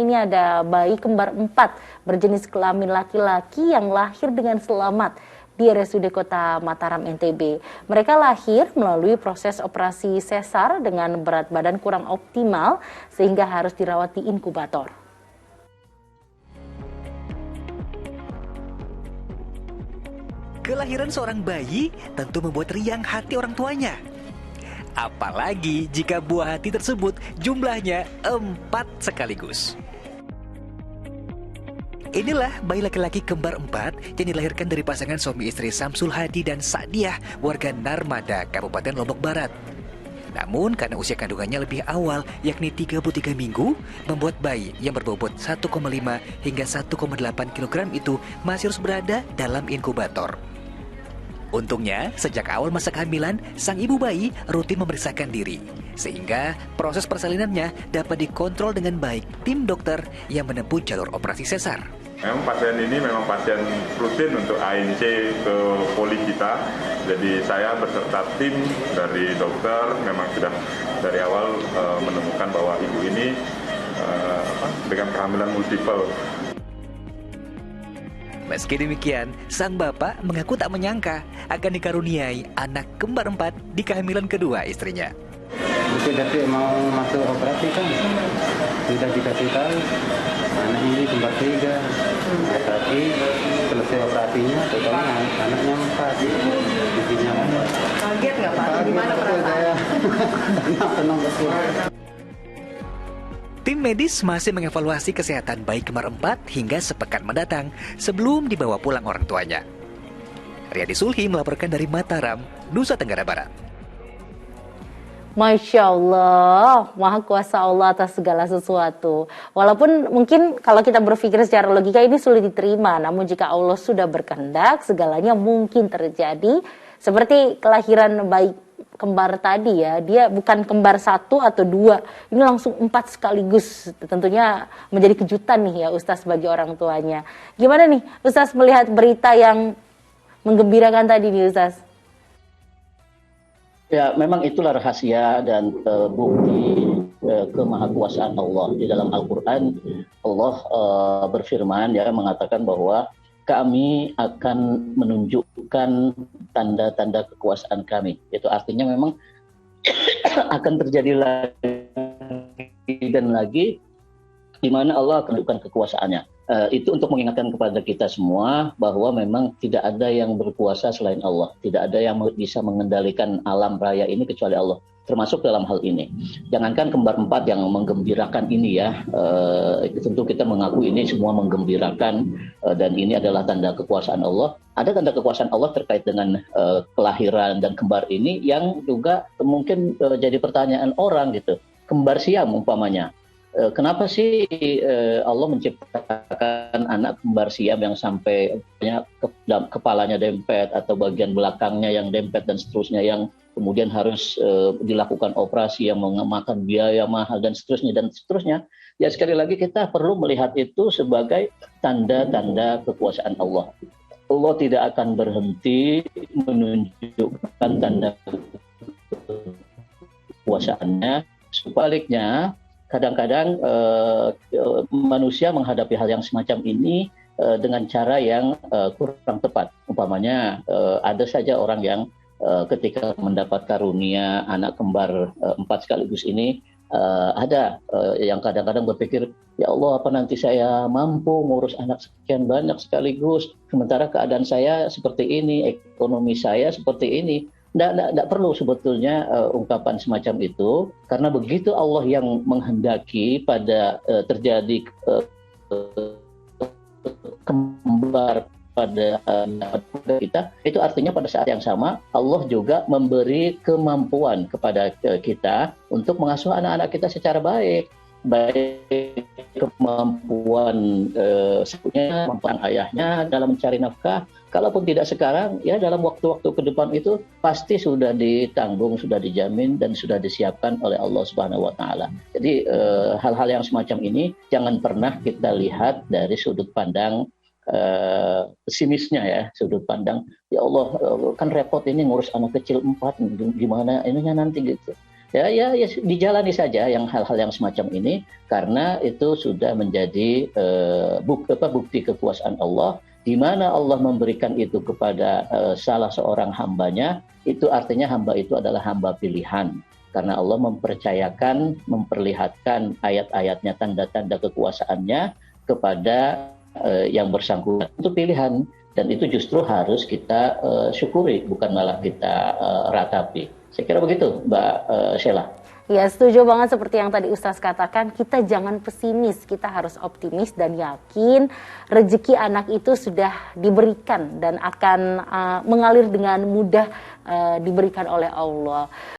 ini ada bayi kembar 4 berjenis kelamin laki-laki yang lahir dengan selamat di RSUD Kota Mataram, NTB. Mereka lahir melalui proses operasi sesar dengan berat badan kurang optimal sehingga harus dirawat di inkubator. Kelahiran seorang bayi tentu membuat riang hati orang tuanya. Apalagi jika buah hati tersebut jumlahnya 4 sekaligus. Inilah bayi laki-laki kembar 4 yang dilahirkan dari pasangan suami istri Samsul Hadi dan Sa'diah, warga Narmada, Kabupaten Lombok Barat. Namun karena usia kandungannya lebih awal, yakni 33 minggu, membuat bayi yang berbobot 1,5 hingga 1,8 kg itu masih harus berada dalam inkubator. Untungnya, sejak awal masa kehamilan, sang ibu bayi rutin memeriksakan diri, sehingga proses persalinannya dapat dikontrol dengan baik tim dokter yang menempuh jalur operasi sesar. Memang pasien ini memang pasien rutin untuk ANC ke poli kita. Jadi saya beserta tim dari dokter memang sudah dari awal menemukan bahwa ibu ini dengan kehamilan multiple. Meski demikian, sang bapak mengaku tak menyangka akan dikaruniai anak kembar 4 di kehamilan kedua istrinya. Sudah mau masuk operasi kan, sudah dikasih tahu anak ini kembar 3. Tapi selesai operasinya, totalnya anaknya 4. Istrinya kaget nggak Pak? Gimana perasaan? Tenang betul. Tim medis masih mengevaluasi kesehatan bayi kembar 4 hingga sepekan mendatang sebelum dibawa pulang orang tuanya. Riyadi Sulhi melaporkan dari Mataram, Nusa Tenggara Barat. Masya Allah, Maha Kuasa Allah atas segala sesuatu. Walaupun mungkin kalau kita berpikir secara logika ini sulit diterima, namun jika Allah sudah berkehendak, segalanya mungkin terjadi. Seperti kelahiran bayi kembar tadi ya, dia bukan kembar 1 atau 2, ini langsung 4 sekaligus. Tentunya menjadi kejutan nih ya Ustaz bagi orang tuanya. Gimana nih Ustaz melihat berita yang menggembirakan tadi nih Ustaz? Ya, memang itulah rahasia dan bukti kemahakuasaan Allah. Di dalam Al-Quran, Allah berfirman, ya, mengatakan bahwa kami akan menunjukkan tanda-tanda kekuasaan kami. Itu artinya memang akan terjadi lagi dan lagi di mana Allah akan menunjukkan kekuasaannya. Itu untuk mengingatkan kepada kita semua bahwa memang tidak ada yang berkuasa selain Allah. Tidak ada yang bisa mengendalikan alam raya ini kecuali Allah. Termasuk dalam hal ini. Jangankan kembar 4 yang menggembirakan ini ya, tentu kita mengaku ini semua menggembirakan dan ini adalah tanda kekuasaan Allah. Ada tanda kekuasaan Allah terkait dengan kelahiran dan kembar ini yang juga mungkin jadi pertanyaan orang gitu. Kembar siam umpamanya. Kenapa sih Allah menciptakan anak kembar siam yang sampai kepalanya dempet atau bagian belakangnya yang dempet dan seterusnya yang kemudian harus dilakukan operasi yang memakan biaya mahal dan seterusnya. Ya sekali lagi kita perlu melihat itu sebagai tanda-tanda kekuasaan Allah. Allah tidak akan berhenti menunjukkan tanda kekuasaannya. Sebaliknya, kadang-kadang manusia menghadapi hal yang semacam ini dengan cara yang kurang tepat. Umpamanya ada saja orang yang ketika mendapat karunia anak kembar 4 sekaligus ini, ada yang kadang-kadang berpikir, ya Allah, apa nanti saya mampu ngurus anak sekian banyak sekaligus, sementara keadaan saya seperti ini, ekonomi saya seperti ini. Tidak perlu sebetulnya ungkapan semacam itu, karena begitu Allah yang menghendaki pada terjadi kembar pada kita, itu artinya pada saat yang sama Allah juga memberi kemampuan kepada kita untuk mengasuh anak-anak kita secara baik kemampuan kemampuan ayahnya dalam mencari nafkah. Kalaupun tidak sekarang, ya dalam waktu-waktu ke depan itu pasti sudah ditanggung, sudah dijamin dan sudah disiapkan oleh Allah Subhanahu wa taala. Jadi hal-hal yang semacam ini jangan pernah kita lihat dari sudut pandang pesimisnya ya, sudut pandang ya Allah kan repot ini ngurus anak kecil 4, gimana ininya nanti gitu. ya dijalani saja yang hal-hal yang semacam ini, karena itu sudah menjadi bukti kekuasaan Allah, di mana Allah memberikan itu kepada salah seorang hambanya. Itu artinya hamba itu adalah hamba pilihan, karena Allah memperlihatkan ayat-ayatnya, tanda-tanda kekuasaannya kepada yang bersangkutan. Itu pilihan, dan itu justru harus kita syukuri, bukan malah kita ratapi. Saya kira begitu, Mbak Sheila. Ya, setuju banget seperti yang tadi Ustaz katakan, kita jangan pesimis, kita harus optimis dan yakin rezeki anak itu sudah diberikan dan akan mengalir dengan mudah diberikan oleh Allah.